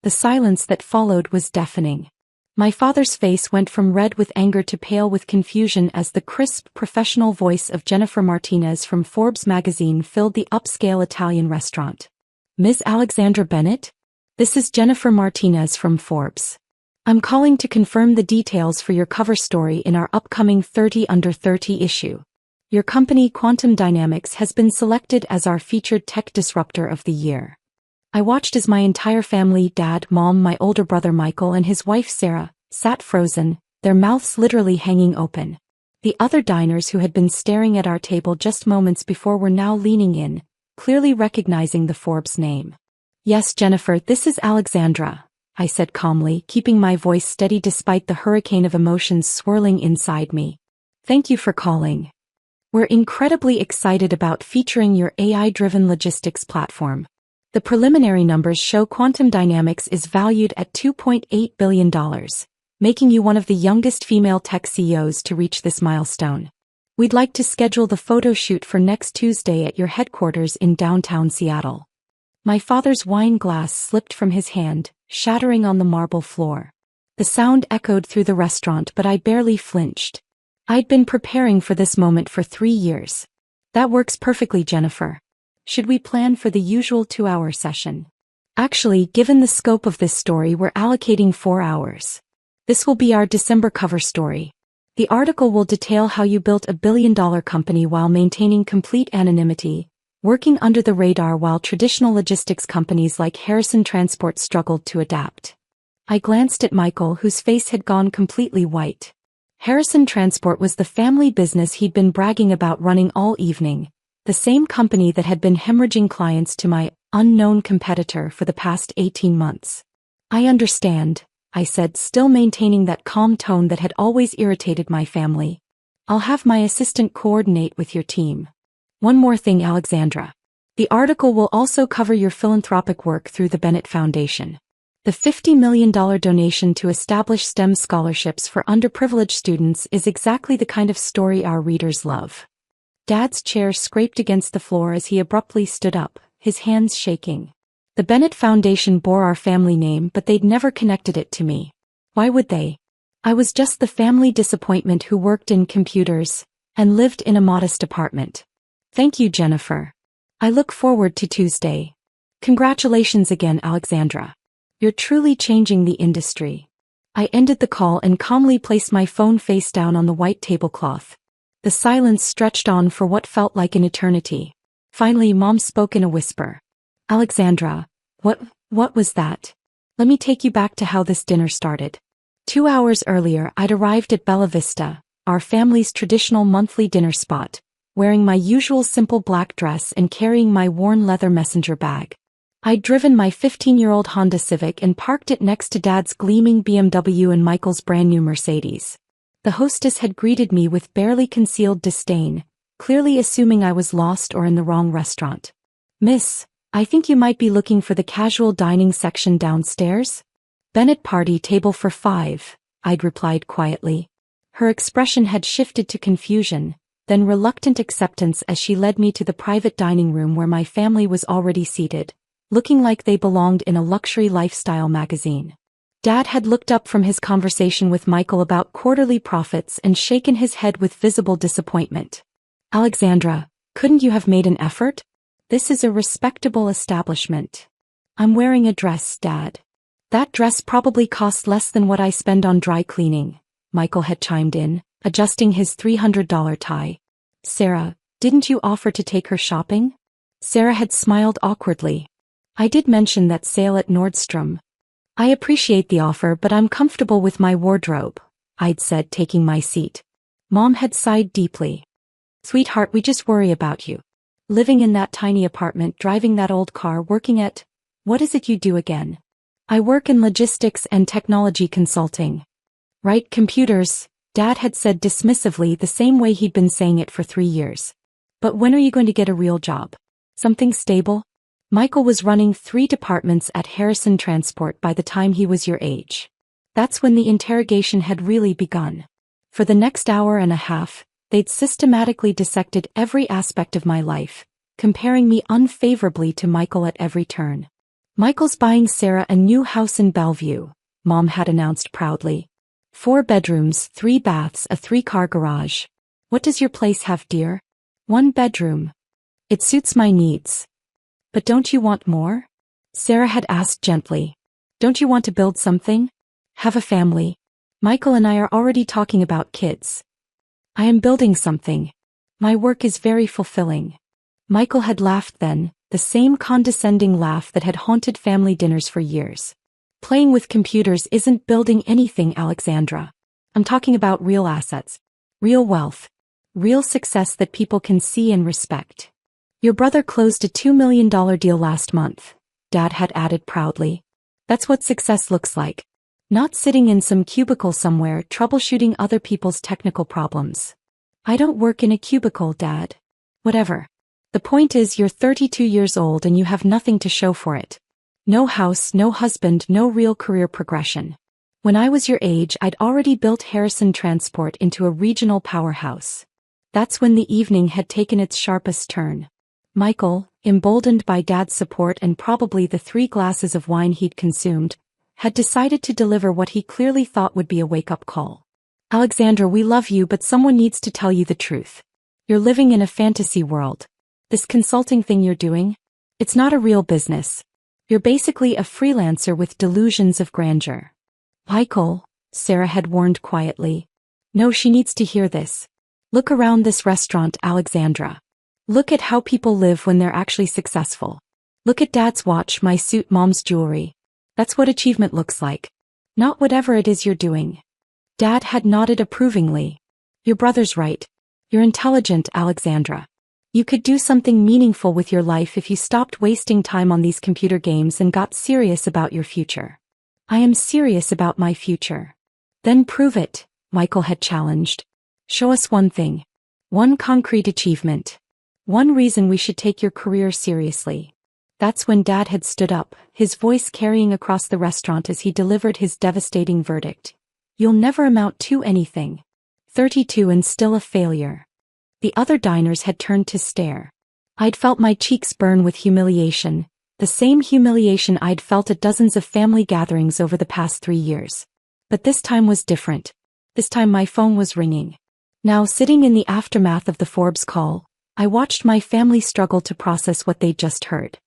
The silence that followed was deafening. My father's face went from red with anger to pale with confusion as the crisp, professional voice of Jennifer Martinez from Forbes magazine filled the upscale Italian restaurant. "Ms. Alexandra Bennett? This is Jennifer Martinez from Forbes. I'm calling to confirm the details for your cover story in our upcoming 30 Under 30 issue. Your company Quantum Dynamics has been selected as our featured tech disruptor of the year." I watched as my entire family, Dad, Mom, my older brother Michael and his wife Sarah, sat frozen, their mouths literally hanging open. The other diners who had been staring at our table just moments before were now leaning in, clearly recognizing the Forbes name. "Yes, Jennifer, this is Alexandra," I said calmly, keeping my voice steady despite the hurricane of emotions swirling inside me. "Thank you for calling. We're incredibly excited about featuring your AI-driven logistics platform. The preliminary numbers show Quantum Dynamics is valued at $2.8 billion, making you one of the youngest female tech CEOs to reach this milestone. We'd like to schedule the photo shoot for next Tuesday at your headquarters in downtown Seattle." My father's wine glass slipped from his hand, shattering on the marble floor. The sound echoed through the restaurant, but I barely flinched. I'd been preparing for this moment for 3 years. "That works perfectly, Jennifer. Should we plan for the usual 2-hour session?" "Actually, given the scope of this story, we're allocating 4 hours. This will be our December cover story. The article will detail how you built a billion-dollar company while maintaining complete anonymity, working under the radar while traditional logistics companies like Harrison Transport struggled to adapt." I glanced at Michael, whose face had gone completely white. Harrison Transport was the family business he'd been bragging about running all evening, the same company that had been hemorrhaging clients to my unknown competitor for the past 18 months. "I understand," I said, still maintaining that calm tone that had always irritated my family. "I'll have my assistant coordinate with your team. One more thing, Alexandra. The article will also cover your philanthropic work through the Bennett Foundation. The $50 million donation to establish STEM scholarships for underprivileged students is exactly the kind of story our readers love." Dad's chair scraped against the floor as he abruptly stood up, his hands shaking. The Bennett Foundation bore our family name, but they'd never connected it to me. Why would they? I was just the family disappointment who worked in computers and lived in a modest apartment. "Thank you, Jennifer. I look forward to Tuesday. Congratulations again, Alexandra. You're truly changing the industry." I ended the call and calmly placed my phone face down on the white tablecloth. The silence stretched on for what felt like an eternity. Finally, Mom spoke in a whisper. "Alexandra, what was that? Let me take you back to how this dinner started." 2 hours earlier, I'd arrived at Bella Vista, our family's traditional monthly dinner spot, wearing my usual simple black dress and carrying my worn leather messenger bag. I'd driven my 15-year-old Honda Civic and parked it next to Dad's gleaming BMW and Michael's brand-new Mercedes. The hostess had greeted me with barely concealed disdain, clearly assuming I was lost or in the wrong restaurant. "Miss, I think you might be looking for the casual dining section downstairs? Bennett party table for 5, I'd replied quietly. Her expression had shifted to confusion, then reluctant acceptance as she led me to the private dining room where my family was already seated, looking like they belonged in a luxury lifestyle magazine. Dad had looked up from his conversation with Michael about quarterly profits and shaken his head with visible disappointment. "Alexandra, couldn't you have made an effort? This is a respectable establishment." "I'm wearing a dress, Dad." "That dress probably costs less than what I spend on dry cleaning," Michael had chimed in, adjusting his $300 tie. "Sarah, didn't you offer to take her shopping?" Sarah had smiled awkwardly. "I did mention that sale at Nordstrom." "I appreciate the offer, but I'm comfortable with my wardrobe," I'd said, taking my seat. Mom had sighed deeply. "Sweetheart, we just worry about you. Living in that tiny apartment, driving that old car, working at... what is it you do again?" "I work in logistics and technology consulting." "Right, computers," Dad had said dismissively, the same way he'd been saying it for 3 years. "But when are you going to get a real job? Something stable?" Michael was running 3 departments at Harrison Transport by the time he was your age. That's when the interrogation had really begun. For the next hour and a half, they'd systematically dissected every aspect of my life, comparing me unfavorably to Michael at every turn. Michael's buying Sarah a new house in Bellevue, Mom had announced proudly. 4 bedrooms, 3 baths, a 3-car garage. What does your place have, dear? 1 bedroom. It suits my needs. But don't you want more? Sarah had asked gently. Don't you want to build something? Have a family? Michael and I are already talking about kids. I am building something. My work is very fulfilling. Michael had laughed then, the same condescending laugh that had haunted family dinners for years. Playing with computers isn't building anything, Alexandra. I'm talking about real assets, real wealth, real success that people can see and respect. Your brother closed a $2 million deal last month, Dad had added proudly. That's what success looks like. Not sitting in some cubicle somewhere troubleshooting other people's technical problems. I don't work in a cubicle, Dad. Whatever. The point is you're 32 years old and you have nothing to show for it. No house, no husband, no real career progression. When I was your age, I'd already built Harrison Transport into a regional powerhouse. That's when the evening had taken its sharpest turn. Michael, emboldened by Dad's support and probably the 3 glasses of wine he'd consumed, had decided to deliver what he clearly thought would be a wake-up call. Alexandra, we love you, but someone needs to tell you the truth. You're living in a fantasy world. This consulting thing you're doing? It's not a real business. You're basically a freelancer with delusions of grandeur. Michael, Sarah had warned quietly. No, she needs to hear this. Look around this restaurant, Alexandra. Look at how people live when they're actually successful. Look at Dad's watch, my suit, Mom's jewelry. That's what achievement looks like. Not whatever it is you're doing. Dad had nodded approvingly. Your brother's right. You're intelligent, Alexandra. You could do something meaningful with your life if you stopped wasting time on these computer games and got serious about your future. I am serious about my future. Then prove it, Michael had challenged. Show us one thing. One concrete achievement. One reason we should take your career seriously. That's when Dad had stood up, his voice carrying across the restaurant as he delivered his devastating verdict. You'll never amount to anything. 32 and still a failure. The other diners had turned to stare. I'd felt my cheeks burn with humiliation, the same humiliation I'd felt at dozens of family gatherings over the past 3 years. But this time was different. This time my phone was ringing. Now, sitting in the aftermath of the Forbes call, I watched my family struggle to process what they'd just heard.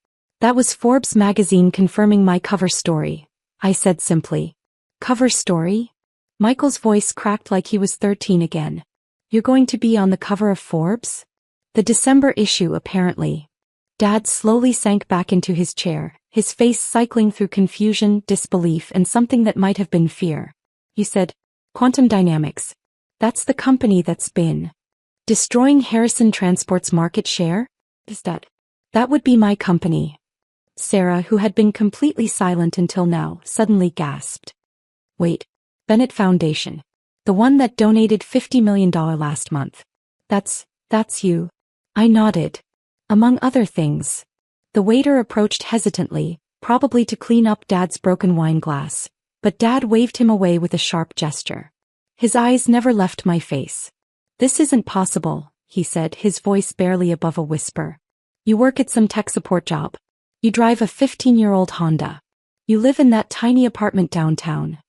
That was Forbes magazine confirming my cover story, I said simply. Cover story? Michael's voice cracked like he was 13 again. You're going to be on the cover of Forbes? The December issue, apparently. Dad slowly sank back into his chair, his face cycling through confusion, disbelief, and something that might have been fear. You said, Quantum Dynamics. That's the company that's been destroying Harrison Transport's market share? Is that? That would be my company. Sarah, who had been completely silent until now, suddenly gasped. Wait, Bennett Foundation. The one that donated $50 million last month. That's you. I nodded. Among other things. The waiter approached hesitantly, probably to clean up Dad's broken wine glass, but Dad waved him away with a sharp gesture. His eyes never left my face. This isn't possible, he said, his voice barely above a whisper. You work at some tech support job. You drive a 15-year-old Honda. You live in that tiny apartment downtown.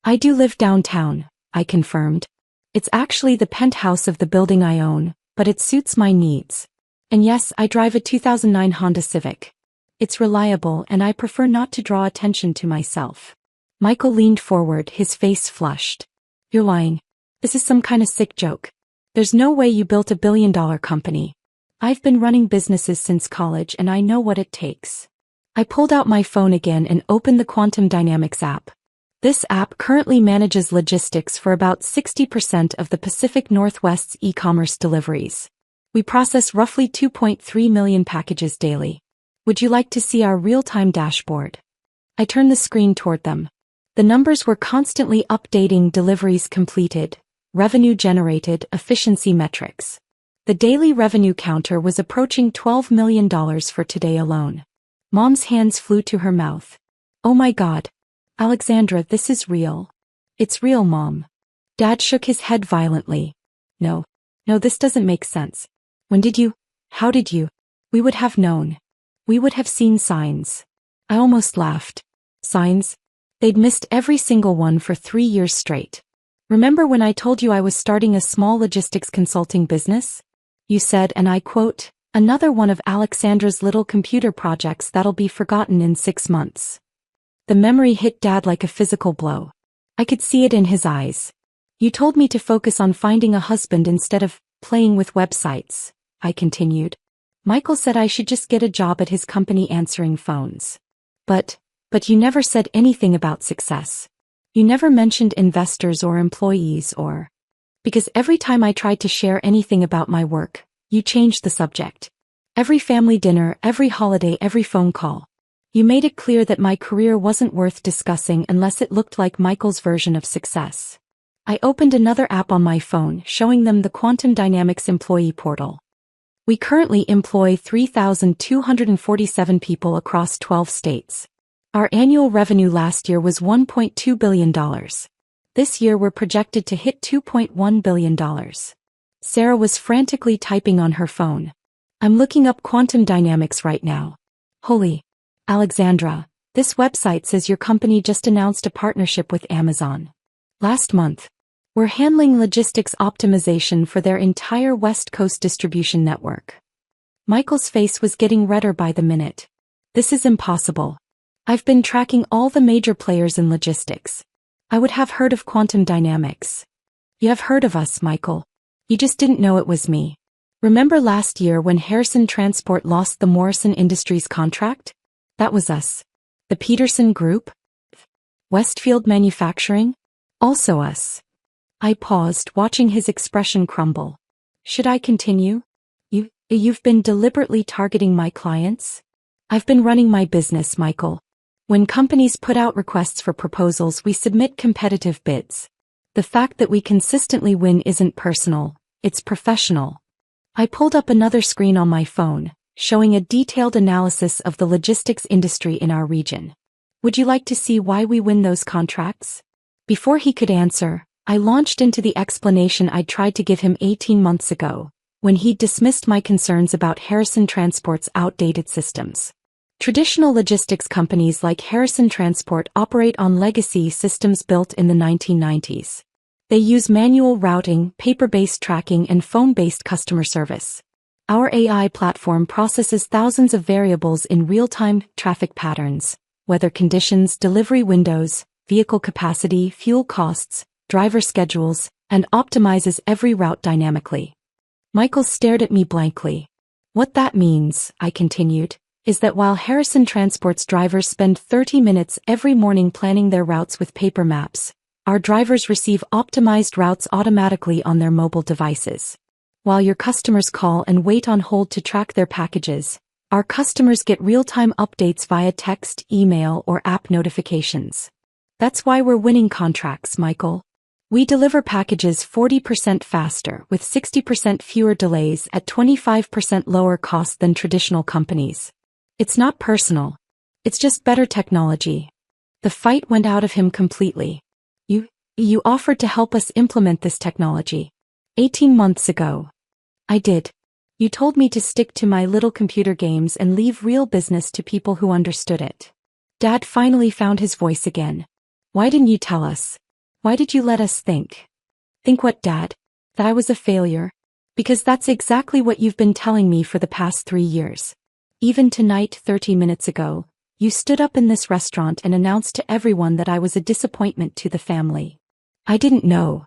I do live downtown, I confirmed. It's actually the penthouse of the building I own, but it suits my needs. And yes, I drive a 2009 Honda Civic. It's reliable and I prefer not to draw attention to myself. Michael leaned forward, his face flushed. You're lying. This is some kind of sick joke. There's no way you built $1 billion company. I've been running businesses since college and I know what it takes. I pulled out my phone again and opened the Quantum Dynamics app. This app currently manages logistics for about 60% of the Pacific Northwest's e-commerce deliveries. We process roughly 2.3 million packages daily. Would you like to see our real-time dashboard? I turned the screen toward them. The numbers were constantly updating: deliveries completed, revenue generated, efficiency metrics. The daily revenue counter was approaching $12 million for today alone. Mom's hands flew to her mouth. Oh my God. Alexandra, this is real. It's real, Mom. Dad shook his head violently. No, this doesn't make sense. When did you? How did you? We would have known. We would have seen signs. I almost laughed. Signs? They'd missed every single one for 3 years straight. Remember when I told you I was starting a small logistics consulting business? You said, and I quote, "Another one of Alexandra's little computer projects that'll be forgotten in 6 months." The memory hit Dad like a physical blow. I could see it in his eyes. You told me to focus on finding a husband instead of playing with websites, I continued. Michael said I should just get a job at his company answering phones. But you never said anything about success. You never mentioned investors or employees or... Because every time I tried to share anything about my work, you changed the subject. Every family dinner, every holiday, every phone call. You made it clear that my career wasn't worth discussing unless it looked like Michael's version of success. I opened another app on my phone, showing them the Quantum Dynamics employee portal. We currently employ 3,247 people across 12 states. Our annual revenue last year was $1.2 billion. This year we're projected to hit $2.1 billion. Sarah was frantically typing on her phone. I'm looking up Quantum Dynamics right now. Holy, Alexandra, this website says your company just announced a partnership with Amazon. Last month. We're handling logistics optimization for their entire West Coast distribution network. Michael's face was getting redder by the minute. This is impossible. I've been tracking all the major players in logistics. I would have heard of Quantum Dynamics. You have heard of us, Michael. You just didn't know it was me. Remember last year when Harrison Transport lost the Morrison Industries contract? That was us. The Peterson Group? Westfield Manufacturing? Also us. I paused, watching his expression crumble. Should I continue? You've been deliberately targeting my clients? I've been running my business, Michael. When companies put out requests for proposals, we submit competitive bids. The fact that we consistently win isn't personal, it's professional. I pulled up another screen on my phone, showing a detailed analysis of the logistics industry in our region. Would you like to see why we win those contracts? Before he could answer, I launched into the explanation I'd tried to give him 18 months ago, when he'd dismissed my concerns about Harrison Transport's outdated systems. Traditional logistics companies like Harrison Transport operate on legacy systems built in the 1990s. They use manual routing, paper-based tracking, and phone-based customer service. Our AI platform processes thousands of variables in real-time: traffic patterns, weather conditions, delivery windows, vehicle capacity, fuel costs, driver schedules, and optimizes every route dynamically. Michael stared at me blankly. What that means, I continued, is that while Harrison Transport's drivers spend 30 minutes every morning planning their routes with paper maps, our drivers receive optimized routes automatically on their mobile devices. While your customers call and wait on hold to track their packages, our customers get real-time updates via text, email, or app notifications. That's why we're winning contracts, Michael. We deliver packages 40% faster with 60% fewer delays at 25% lower cost than traditional companies. It's not personal. It's just better technology. The fight went out of him completely. You offered to help us implement this technology. 18 months ago. I did. You told me to stick to my little computer games and leave real business to people who understood it. Dad finally found his voice again. Why didn't you tell us? Why did you let us think? Think what, Dad? That I was a failure? Because that's exactly what you've been telling me for the past 3 years. Even tonight, 30 minutes ago, you stood up in this restaurant and announced to everyone that I was a disappointment to the family. I didn't know.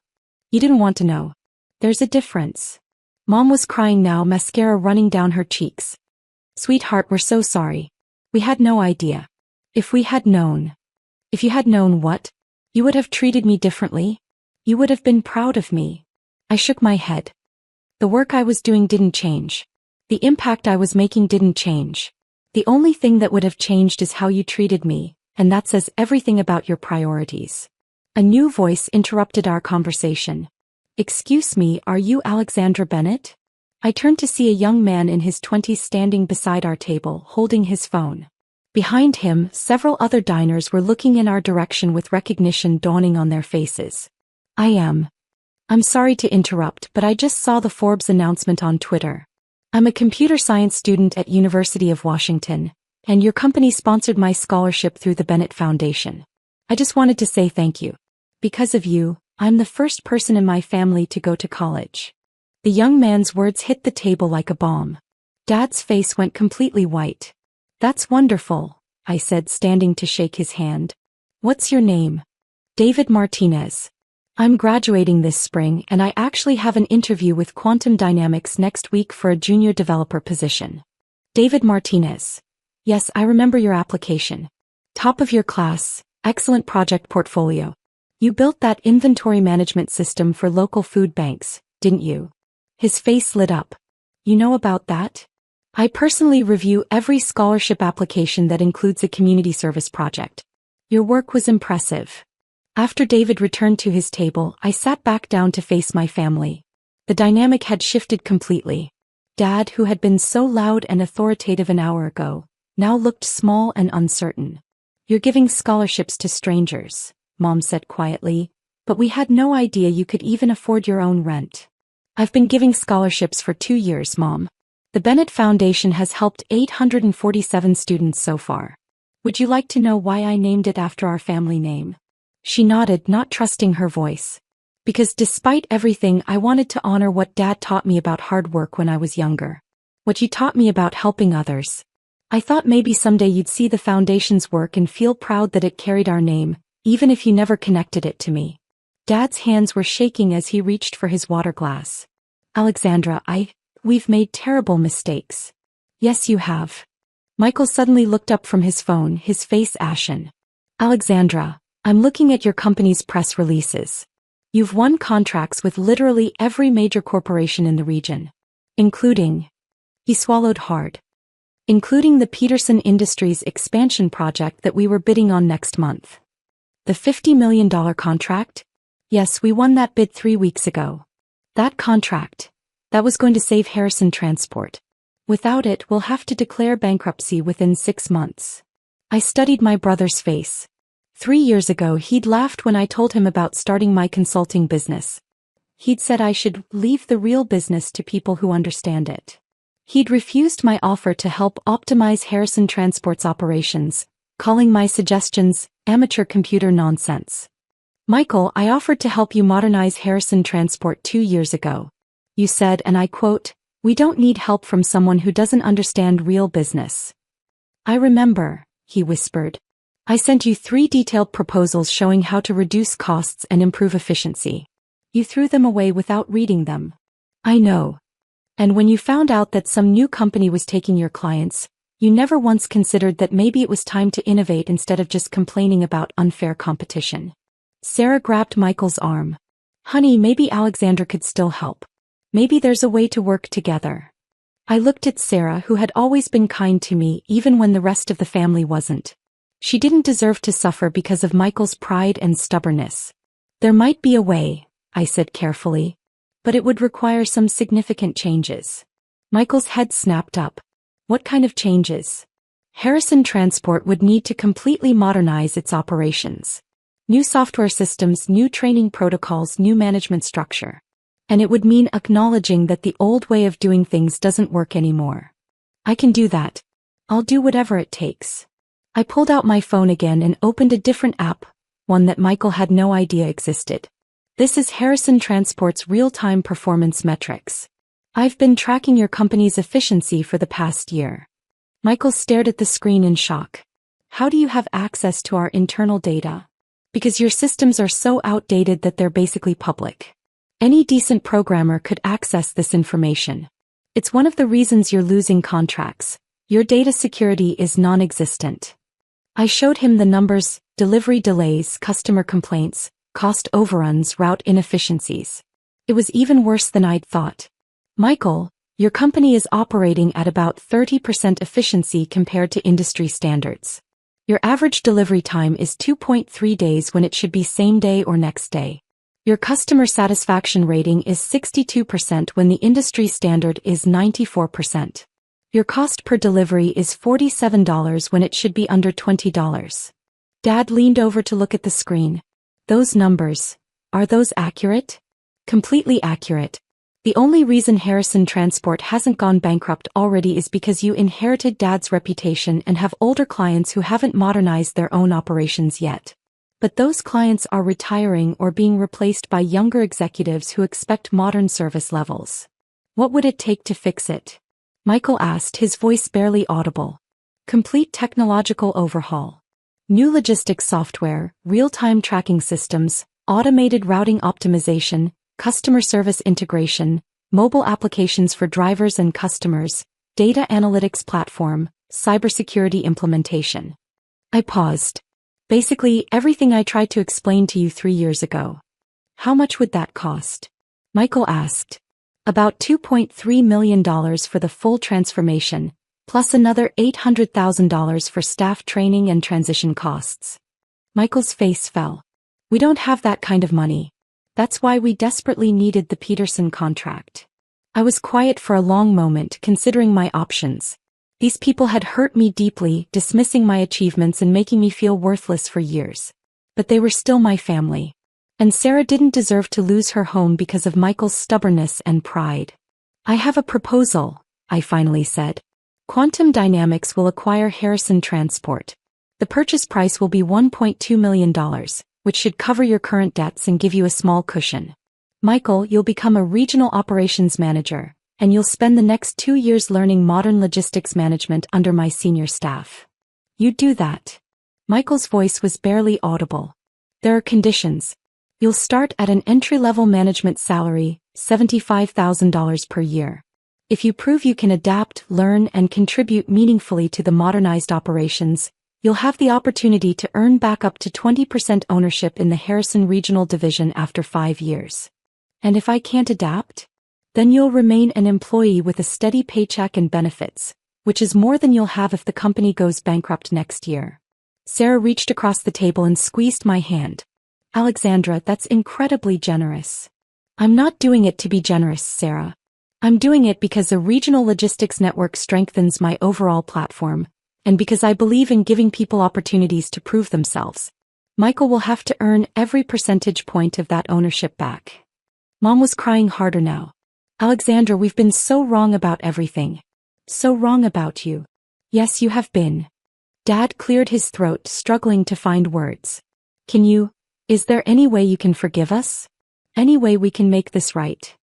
You didn't want to know. There's a difference. Mom was crying now, mascara running down her cheeks. Sweetheart, we're so sorry. We had no idea. If we had known. If you had known what? You would have treated me differently. You would have been proud of me. I shook my head. The work I was doing didn't change. The impact I was making didn't change. The only thing that would have changed is how you treated me, and that says everything about your priorities. A new voice interrupted our conversation. Excuse me, are you Alexandra Bennett? I turned to see a young man in his 20s standing beside our table, holding his phone. Behind him, several other diners were looking in our direction with recognition dawning on their faces. I'm sorry to interrupt, but I just saw the Forbes announcement on Twitter. I'm a computer science student at University of Washington, And your company sponsored my scholarship through the Bennett Foundation. I just wanted to say thank you. Because of you, I'm the first person in my family to go to college." The young man's words hit the table like a bomb. Dad's face went completely white. "That's wonderful," I said, standing to shake his hand. "What's your name?" "David Martinez. I'm graduating this spring and I actually have an interview with Quantum Dynamics next week for a junior developer position." "David Martinez. Yes, I remember your application. Top of your class, excellent project portfolio. You built that inventory management system for local food banks, didn't you?" His face lit up. "You know about that? I personally review every scholarship application that includes a community service project. Your work was impressive." After David returned to his table, I sat back down to face my family. The dynamic had shifted completely. Dad, who had been so loud and authoritative an hour ago, now looked small and uncertain. "You're giving scholarships to strangers," Mom said quietly, "but we had no idea you could even afford your own rent." "I've been giving scholarships for 2 years, Mom. The Bennett Foundation has helped 847 students so far. Would you like to know why I named it after our family name?" She nodded, not trusting her voice. "Because despite everything, I wanted to honor what Dad taught me about hard work when I was younger. What you taught me about helping others. I thought maybe someday you'd see the foundation's work and feel proud that it carried our name, even if you never connected it to me." Dad's hands were shaking as he reached for his water glass. "Alexandra, we've made terrible mistakes." "Yes, you have." Michael suddenly looked up from his phone, his face ashen. "Alexandra, I'm looking at your company's press releases. You've won contracts with literally every major corporation in the region. Including..." He swallowed hard. "Including the Peterson Industries expansion project that we were bidding on next month." "The $50 million contract?" "Yes, we won that bid 3 weeks ago. That contract, that was going to save Harrison Transport. Without it, we'll have to declare bankruptcy within 6 months." I studied my brother's face. 3 years ago, he'd laughed when I told him about starting my consulting business. He'd said I should leave the real business to people who understand it. He'd refused my offer to help optimize Harrison Transport's operations, calling my suggestions amateur computer nonsense. "Michael, I offered to help you modernize Harrison Transport 2 years ago. You said, and I quote, 'We don't need help from someone who doesn't understand real business.'" "I remember," he whispered. "I sent you 3 detailed proposals showing how to reduce costs and improve efficiency. You threw them away without reading them." "I know. And when you found out that some new company was taking your clients, you never once considered that maybe it was time to innovate instead of just complaining about unfair competition." Sarah grabbed Michael's arm. "Honey, maybe Alexandra could still help. Maybe there's a way to work together." I looked at Sarah, who had always been kind to me even when the rest of the family wasn't. She didn't deserve to suffer because of Michael's pride and stubbornness. "There might be a way," I said carefully. "But it would require some significant changes." Michael's head snapped up. "What kind of changes?" "Harrison Transport would need to completely modernize its operations. New software systems, new training protocols, new management structure. And it would mean acknowledging that the old way of doing things doesn't work anymore." "I can do that. I'll do whatever it takes." I pulled out my phone again and opened a different app, one that Michael had no idea existed. "This is Harrison Transport's real-time performance metrics. I've been tracking your company's efficiency for the past year." Michael stared at the screen in shock. "How do you have access to our internal data?" "Because your systems are so outdated that they're basically public. Any decent programmer could access this information. It's one of the reasons you're losing contracts. Your data security is non-existent." I showed him the numbers: delivery delays, customer complaints, cost overruns, route inefficiencies. It was even worse than I'd thought. "Michael, your company is operating at about 30% efficiency compared to industry standards. Your average delivery time is 2.3 days when it should be same day or next day. Your customer satisfaction rating is 62% when the industry standard is 94%. Your cost per delivery is $47 when it should be under $20. Dad leaned over to look at the screen. "Those numbers, are those accurate?" "Completely accurate. The only reason Harrison Transport hasn't gone bankrupt already is because you inherited Dad's reputation and have older clients who haven't modernized their own operations yet. But those clients are retiring or being replaced by younger executives who expect modern service levels. What would it take to fix it? Michael asked, his voice barely audible. Complete technological overhaul. New logistics software, real-time tracking systems, automated routing optimization, customer service integration, mobile applications for drivers and customers, data analytics platform, cybersecurity implementation. I paused. Basically, everything I tried to explain to you 3 years ago. How much would that cost? Michael asked. About $2.3 million for the full transformation, plus another $800,000 for staff training and transition costs. Michael's face fell. We don't have that kind of money. That's why we desperately needed the Peterson contract. I was quiet for a long moment, considering my options. These people had hurt me deeply, dismissing my achievements and making me feel worthless for years. But they were still my family. And Sarah didn't deserve to lose her home because of Michael's stubbornness and pride. I have a proposal, I finally said. Quantum Dynamics will acquire Harrison Transport. The purchase price will be $1.2 million, which should cover your current debts and give you a small cushion. Michael, you'll become a regional operations manager, and you'll spend the next 2 years learning modern logistics management under my senior staff. You do that. Michael's voice was barely audible. There are conditions. You'll start at an entry-level management salary, $75,000 per year. If you prove you can adapt, learn, and contribute meaningfully to the modernized operations, you'll have the opportunity to earn back up to 20% ownership in the Harrison Regional Division after 5 years. And if I can't adapt? Then you'll remain an employee with a steady paycheck and benefits, which is more than you'll have if the company goes bankrupt next year. Sarah reached across the table and squeezed my hand. Alexandra, that's incredibly generous. I'm not doing it to be generous, Sarah. I'm doing it because a regional logistics network strengthens my overall platform, and because I believe in giving people opportunities to prove themselves. Michael will have to earn every percentage point of that ownership back. Mom was crying harder now. Alexandra, we've been so wrong about everything. So wrong about you. Yes, you have been. Dad cleared his throat, struggling to find words. Is there any way you can forgive us? Any way we can make this right?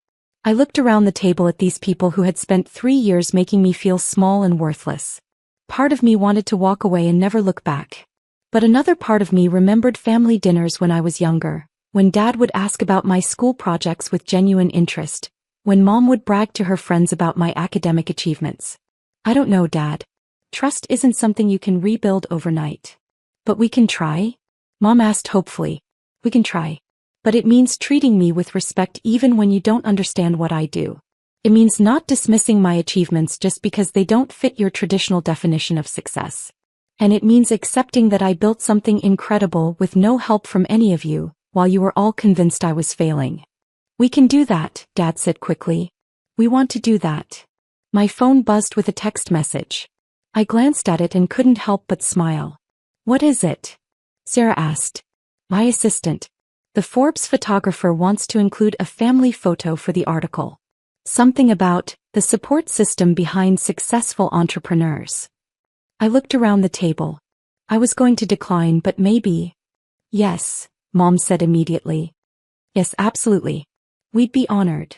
I looked around the table at these people who had spent 3 years making me feel small and worthless. Part of me wanted to walk away and never look back. But another part of me remembered family dinners when I was younger, when Dad would ask about my school projects with genuine interest, when Mom would brag to her friends about my academic achievements. I don't know, Dad. Trust isn't something you can rebuild overnight. But we can try? Mom asked hopefully. We can try. But it means treating me with respect even when you don't understand what I do. It means not dismissing my achievements just because they don't fit your traditional definition of success. And it means accepting that I built something incredible with no help from any of you, while you were all convinced I was failing. We can do that, Dad said quickly. We want to do that. My phone buzzed with a text message. I glanced at it and couldn't help but smile. What is it? Sarah asked. My assistant. The Forbes photographer wants to include a family photo for the article. Something about the support system behind successful entrepreneurs. I looked around the table. I was going to decline, but maybe. Yes, Mom said immediately. Yes, absolutely. We'd be honored.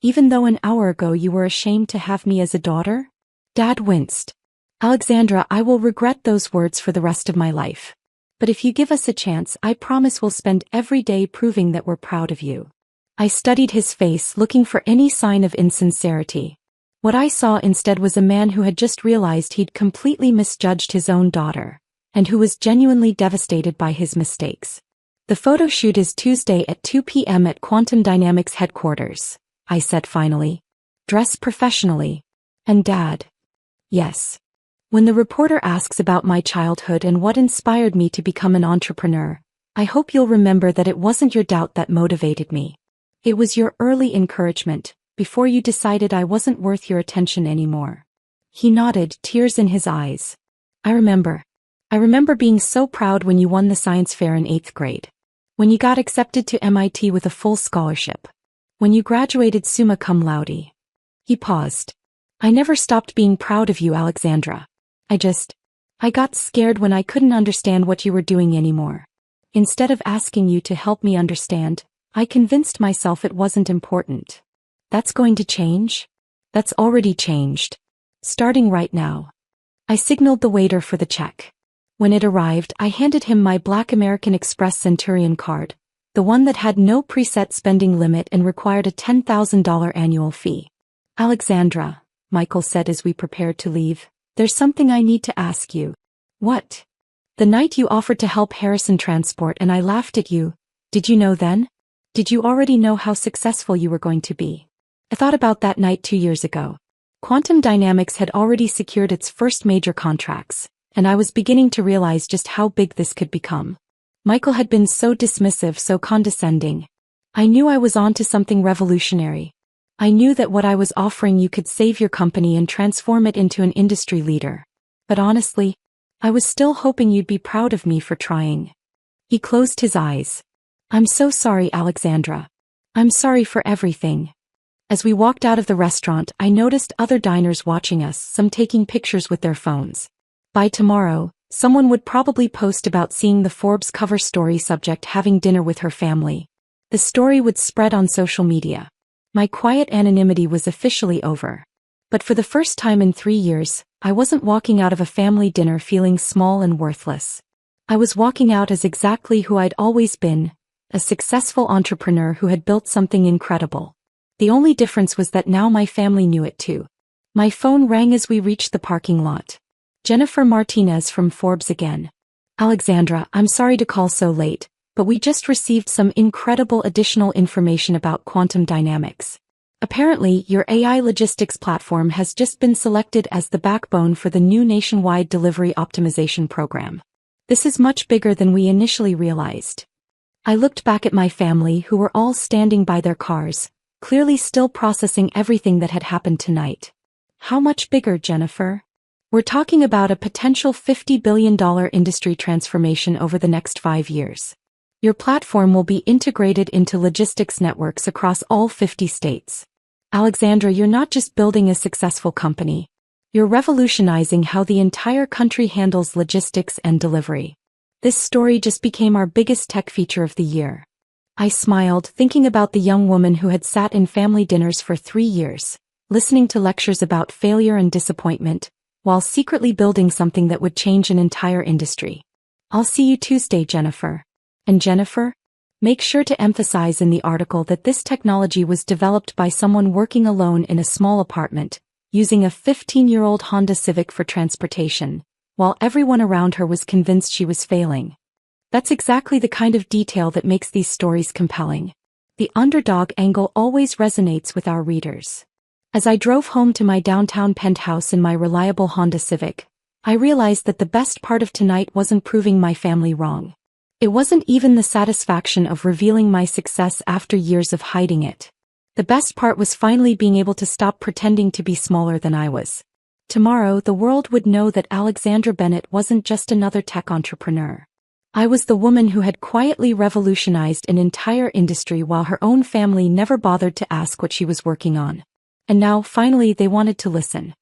Even though an hour ago you were ashamed to have me as a daughter? Dad winced. Alexandra, I will regret those words for the rest of my life. But if you give us a chance, I promise we'll spend every day proving that we're proud of you. I studied his face, looking for any sign of insincerity. What I saw instead was a man who had just realized he'd completely misjudged his own daughter, and who was genuinely devastated by his mistakes. The photo shoot is Tuesday at 2 p.m. at Quantum Dynamics headquarters, I said finally. Dress professionally. And Dad. Yes. When the reporter asks about my childhood and what inspired me to become an entrepreneur, I hope you'll remember that it wasn't your doubt that motivated me. It was your early encouragement, before you decided I wasn't worth your attention anymore. He nodded, tears in his eyes. I remember being so proud when you won the science fair in 8th grade. When you got accepted to MIT with a full scholarship. When you graduated summa cum laude. He paused. I never stopped being proud of you, Alexandra. I got scared when I couldn't understand what you were doing anymore. Instead of asking you to help me understand, I convinced myself it wasn't important. That's going to change? That's already changed. Starting right now. I signaled the waiter for the check. When it arrived, I handed him my black American Express Centurion card, the one that had no preset spending limit and required a $10,000 annual fee. Alexandra, Michael said as we prepared to leave, there's something I need to ask you. What? The night you offered to help Harrison transport and I laughed at you, did you know then? Did you already know how successful you were going to be? I thought about that night 2 years ago. Quantum Dynamics had already secured its first major contracts, and I was beginning to realize just how big this could become. Michael had been so dismissive, so condescending. I knew I was on to something revolutionary. I knew that what I was offering you could save your company and transform it into an industry leader. But honestly, I was still hoping you'd be proud of me for trying. He closed his eyes. I'm so sorry, Alexandra. I'm sorry for everything. As we walked out of the restaurant, I noticed other diners watching us, some taking pictures with their phones. By tomorrow, someone would probably post about seeing the Forbes cover story subject having dinner with her family. The story would spread on social media. My quiet anonymity was officially over. But for the first time in 3 years, I wasn't walking out of a family dinner feeling small and worthless. I was walking out as exactly who I'd always been, a successful entrepreneur who had built something incredible. The only difference was that now my family knew it too. My phone rang as we reached the parking lot. Jennifer Martinez from Forbes again. Alexandra, I'm sorry to call so late, but we just received some incredible additional information about quantum dynamics. Apparently, your AI logistics platform has just been selected as the backbone for the new nationwide delivery optimization program. This is much bigger than we initially realized. I looked back at my family who were all standing by their cars, clearly still processing everything that had happened tonight. How much bigger, Jennifer? We're talking about a potential $50 billion industry transformation over the next 5 years. Your platform will be integrated into logistics networks across all 50 states. Alexandra, you're not just building a successful company. You're revolutionizing how the entire country handles logistics and delivery. This story just became our biggest tech feature of the year. I smiled, thinking about the young woman who had sat in family dinners for 3 years, listening to lectures about failure and disappointment, while secretly building something that would change an entire industry. I'll see you Tuesday, Jennifer. And Jennifer, make sure to emphasize in the article that this technology was developed by someone working alone in a small apartment, using a 15-year-old Honda Civic for transportation, while everyone around her was convinced she was failing. That's exactly the kind of detail that makes these stories compelling. The underdog angle always resonates with our readers. As I drove home to my downtown penthouse in my reliable Honda Civic, I realized that the best part of tonight wasn't proving my family wrong. It wasn't even the satisfaction of revealing my success after years of hiding it. The best part was finally being able to stop pretending to be smaller than I was. Tomorrow, the world would know that Alexandra Bennett wasn't just another tech entrepreneur. I was the woman who had quietly revolutionized an entire industry while her own family never bothered to ask what she was working on. And now, finally, they wanted to listen.